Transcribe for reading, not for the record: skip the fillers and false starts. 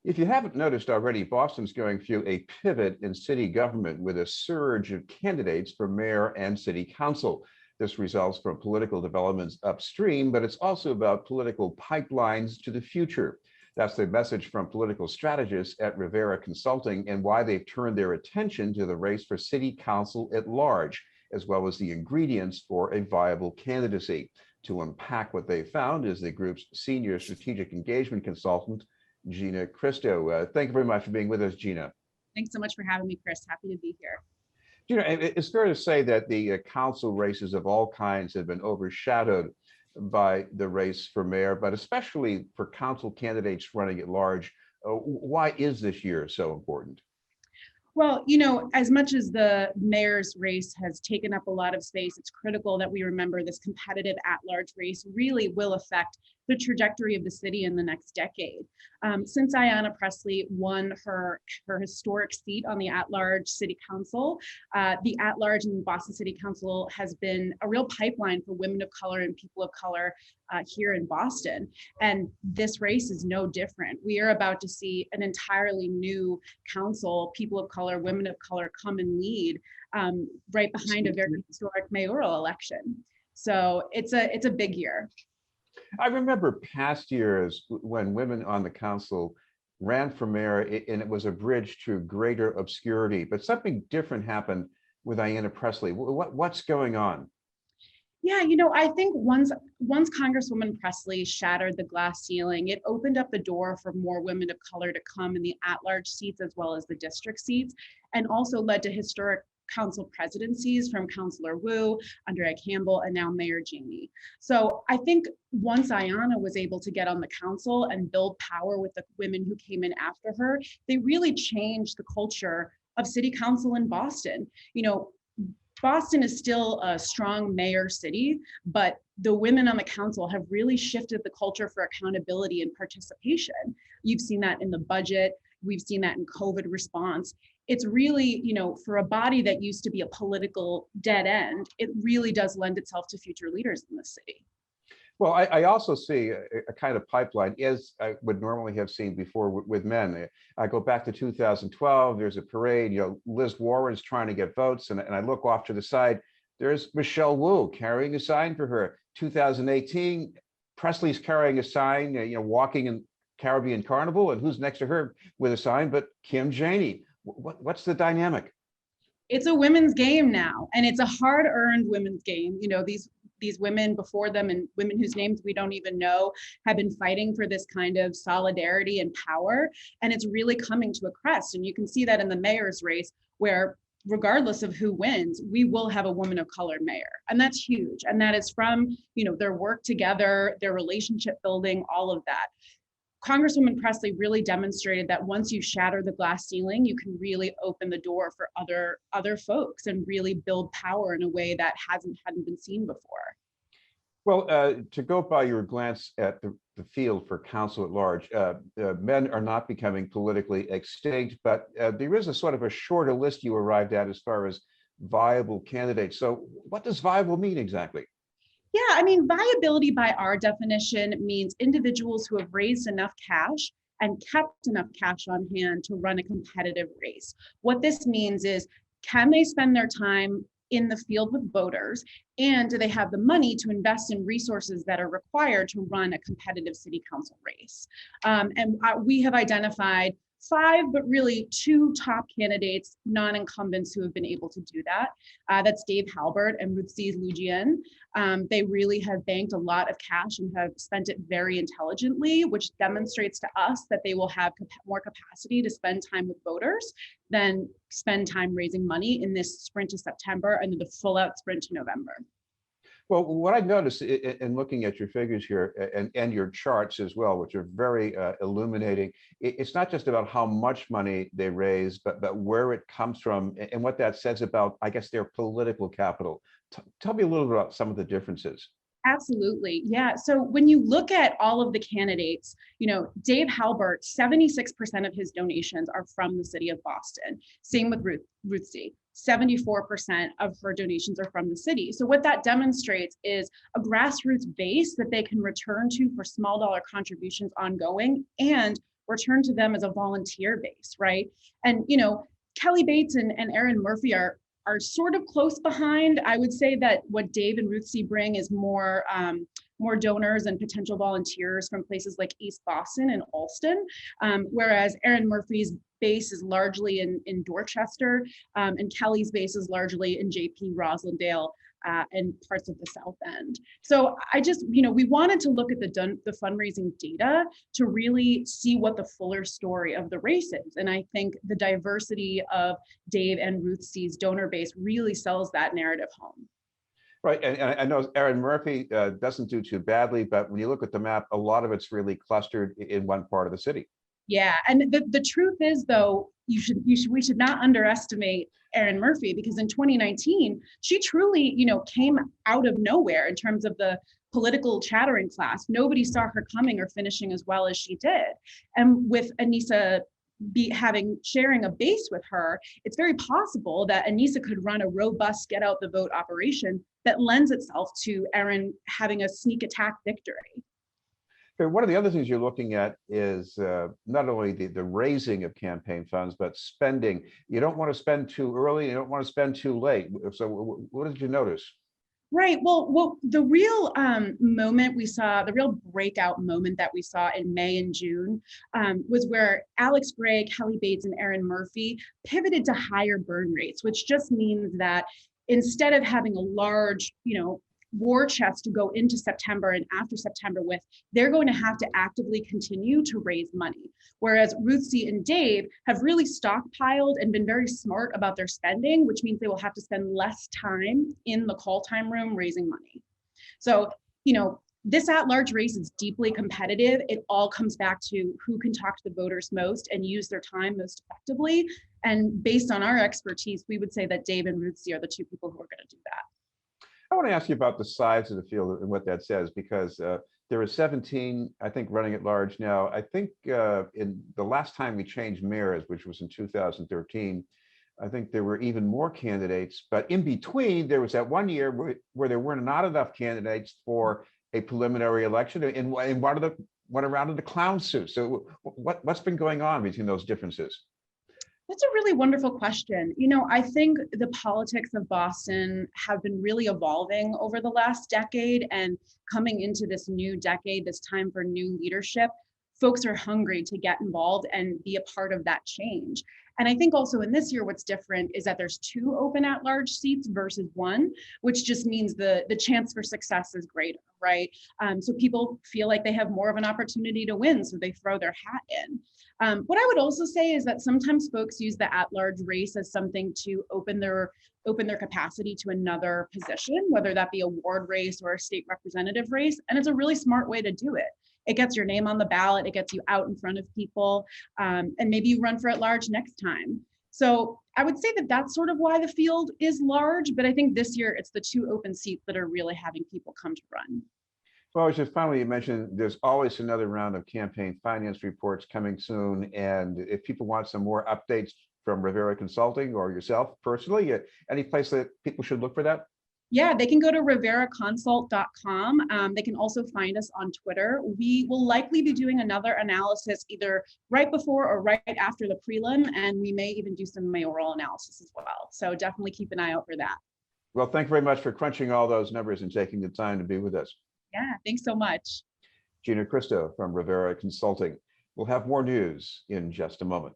If you haven't noticed already, Boston's going through a pivot in city government with a surge of candidates for mayor and city council. This results from political developments upstream, but it's also about political pipelines to the future. That's the message from political strategists at Rivera Consulting and why they've turned their attention to the race for city council at large, as well as the ingredients for a viable candidacy. To unpack what they found is the group's senior strategic engagement consultant, Gina Christo. Thank you very much for being with us, Gina. Thanks so much for having me, Chris. Happy to be here. Gina, it's fair to say that the council races of all kinds have been overshadowed by the race for mayor, but especially for council candidates running at large. Why is this year so important? Well, as much as the mayor's race has taken up a lot of space, it's critical that we remember this competitive at-large race really will affect the trajectory of the city in the next decade. Since Ayanna Pressley won her historic seat on the at-large city council, the at-large in Boston City Council has been a real pipeline for women of color and people of color here in Boston. And this race is no different. We are about to see an entirely new council, people of color, women of color come and lead right behind a very historic mayoral election. So it's a big year. I remember past years when women on the council ran for mayor, and it was a bridge to greater obscurity, but something different happened with Ayanna Pressley. What's going on? Yeah, I think once Congresswoman Pressley shattered the glass ceiling, it opened up the door for more women of color to come in the at-large seats as well as the district seats, and also led to historic council presidencies from Councilor Wu, Andrea Campbell, and now Mayor Janey. So I think once Ayanna was able to get on the council and build power with the women who came in after her, they really changed the culture of city council in Boston. Boston is still a strong mayor city, but the women on the council have really shifted the culture for accountability and participation. You've seen that in the budget. We've seen that in COVID response. It's really, for a body that used to be a political dead end, it really does lend itself to future leaders in the city. Well, I also see a kind of pipeline as I would normally have seen before with men. I go back to 2012, there's a parade, Liz Warren's trying to get votes, and I look off to the side, there's Michelle Wu carrying a sign for her. 2018, Presley's carrying a sign, walking in Caribbean Carnival, and who's next to her with a sign but Kim Janey? What's the dynamic? It's a women's game now, and it's a hard-earned women's game. These women before them and women whose names we don't even know have been fighting for this kind of solidarity and power. And it's really coming to a crest. And you can see that in the mayor's race, where regardless of who wins, we will have a woman of color mayor. And that's huge. And that is from, their work together, their relationship building, all of that. Congresswoman Pressley really demonstrated that once you shatter the glass ceiling, you can really open the door for other folks and really build power in a way that hadn't been seen before. Well, to go by your glance at the field for council at large, men are not becoming politically extinct, but there is a sort of a shorter list you arrived at as far as viable candidates. So what does viable mean exactly? Yeah, viability by our definition means individuals who have raised enough cash and kept enough cash on hand to run a competitive race. What this means is, can they spend their time in the field with voters, and do they have the money to invest in resources that are required to run a competitive city council race? We have identified 5, but really 2 top candidates, non-incumbents, who have been able to do that. That's Dave Halbert and Ruth C. Lujian. They really have banked a lot of cash and have spent it very intelligently, which demonstrates to us that they will have more capacity to spend time with voters than spend time raising money in this sprint to September and the full out sprint to November. Well, what I noticed in looking at your figures here and your charts as well, which are very illuminating, it's not just about how much money they raise, but where it comes from and what that says about, I guess, their political capital. Tell me a little bit about some of the differences. Absolutely. Yeah. So when you look at all of the candidates, Dave Halbert, 76% of his donations are from the city of Boston. Same with Ruth C. 74% of her donations are from the city. So what that demonstrates is a grassroots base that they can return to for small dollar contributions ongoing, and or turn to them as a volunteer base, right? And, Kelly Bates and Erin Murphy are sort of close behind. I would say that what Dave and Ruth C bring is more donors and potential volunteers from places like East Boston and Allston, whereas Erin Murphy's base is largely in Dorchester, and Kelly's base is largely in JP Roslindale and parts of the South End. So we wanted to look at the fundraising data to really see what the fuller story of the race is. And I think the diversity of Dave and Ruth C's donor base really sells that narrative home. Right, and I know Erin Murphy doesn't do too badly, but when you look at the map, a lot of it's really clustered in one part of the city. Yeah, and the truth is, though, we should not underestimate Erin Murphy, because in 2019, she truly, came out of nowhere in terms of the political chattering class. Nobody saw her coming or finishing as well as she did. And with Anissa sharing a base with her, it's very possible that Anissa could run a robust get out the vote operation that lends itself to Erin having a sneak attack victory. One of the other things you're looking at is not only the raising of campaign funds, but spending. You don't want to spend too early, you don't want to spend too late. So what did you notice? Right. Well, the real moment we saw, the real breakout moment that we saw in May and June was where Alex Gray, Kelly Bates, and Erin Murphy pivoted to higher burn rates, which just means that instead of having a large, war chest to go into September and after September with, they're going to have to actively continue to raise money. Whereas Ruth C and Dave have really stockpiled and been very smart about their spending, which means they will have to spend less time in the call time room raising money. So, this at-large race is deeply competitive. It all comes back to who can talk to the voters most and use their time most effectively. And based on our expertise, we would say that Dave and Ruth C are the two people who are going to do that. I want to ask you about the size of the field and what that says, because there are 17, I think, running at large now. I think in the last time we changed mayors, which was in 2013, I think there were even more candidates. But in between, there was that one year where there were not enough candidates for a preliminary election, and one around in the clown suit. So what's been going on between those differences? That's a really wonderful question. I think the politics of Boston have been really evolving over the last decade, and coming into this new decade, this time for new leadership, folks are hungry to get involved and be a part of that change. And I think also in this year, what's different is that there's 2 open at-large seats versus 1, which just means the chance for success is greater, right? So people feel like they have more of an opportunity to win, so they throw their hat in. What I would also say is that sometimes folks use the at-large race as something to open their capacity to another position, whether that be a ward race or a state representative race. And it's a really smart way to do it. It gets your name on the ballot, it gets you out in front of people, and maybe you run for at-large next time. So I would say that that's sort of why the field is large, but I think this year it's the 2 open seats that are really having people come to run. Well, just finally, you mentioned there's always another round of campaign finance reports coming soon. And if people want some more updates from Rivera Consulting or yourself personally, any place that people should look for that? Yeah, they can go to riveraconsult.com. They can also find us on Twitter. We will likely be doing another analysis either right before or right after the prelim, and we may even do some mayoral analysis as well. So definitely keep an eye out for that. Well, thank you very much for crunching all those numbers and taking the time to be with us. Yeah, thanks so much. Gina Christo from Rivera Consulting. We'll have more news in just a moment.